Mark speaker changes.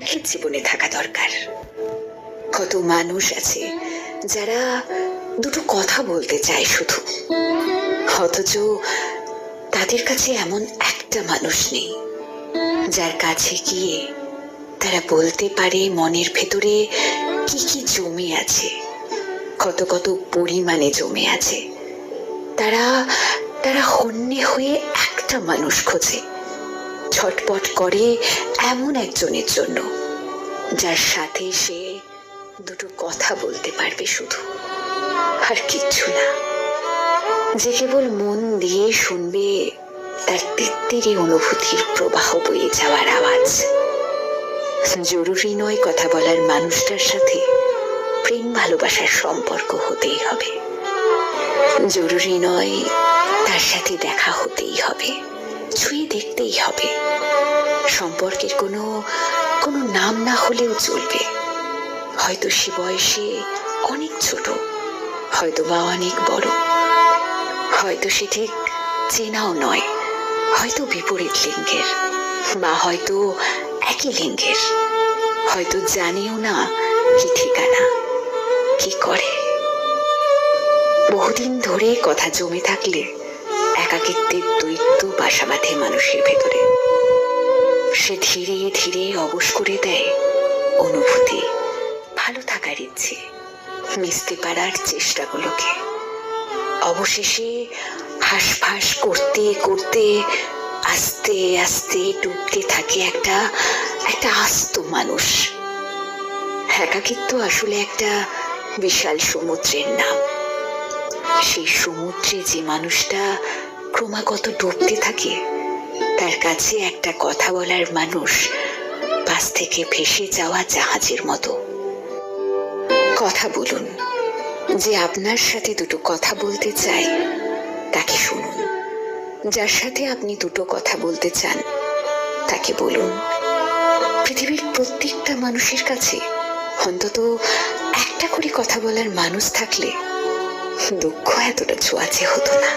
Speaker 1: প্রত্যেকের জীবনে থাকা দরকার। কত মানুষ আছে যারা দুটো কথা বলতে চায় শুধু, অথচ তাদের কাছে এমন একটা মানুষ নেই যার কাছে গিয়ে তারা বলতে পারে মনের ভেতরে কি কি জমে আছে, কত কত পরিমাণে জমে আছে। তারা তারা হন্যে হয়ে একটা মানুষ খোঁজে, ছটপট করে এমন একজনের জন্য যার সাথে সে দুটো কথা বলতে পারবে শুধু, আর কিচ্ছু না। যে কেবল মন দিয়ে শুনবে তার তিত্তিরি অনুভূতির প্রবাহ বয়ে যাওয়ার আওয়াজ। জরুরি নয় কথা বলার মানুষটার সাথে প্রেম ভালোবাসার সম্পর্ক হতেই হবে, জরুরি নয় তার সাথে দেখা হতেই হবে, ছুঁয়ে দেখতেই হবে। সম্পর্কের কোনো কোনো নাম না হলেও চলবে। হয়তো সে বয়সে অনেক ছোট, হয়তো বা অনেক বড়, হয়তো সে ঠিক চেনাও নয়, হয়তো বিপরীত লিঙ্গের, বা হয়তো একই লিঙ্গের, হয়তো জানিও না কি ঠিকানা, কি করে। বহুদিন ধরে কথা জমে থাকলে একাকিত্বের দৈত্য বাসা বাঁধে মানুষের ভেতরে। সে ধীরে ধীরে অবশ করে দেয় অনুভূতি, ভালো থাকার ইচ্ছে, মিশতে পারার চেষ্টাগুলোকে। অবশেষে হাঁসফাঁস করতে করতে আস্তে আস্তে ডুবতে থাকে একটা আস্ত মানুষ। একাকিত্ব আসলে একটা বিশাল সমুদ্রের নাম। সেই সমুদ্রে যে মানুষটা ক্রমাগত ডুবতে থাকে, তার কাছে একটা কথা বলার মানুষ পাশ থেকে ভেসে যাওয়া জাহাজের মতো। কথা বলুন, যে আপনার সাথে দুটো কথা বলতে চায় তাকে শুনুন, যার সাথে আপনি দুটো কথা বলতে চান তাকে বলুন। পৃথিবীর প্রত্যেকটা মানুষের কাছে অন্তত একটা করে কথা বলার মানুষ থাকলে দুঃখ এতটা ছোঁয়াচে হতো না।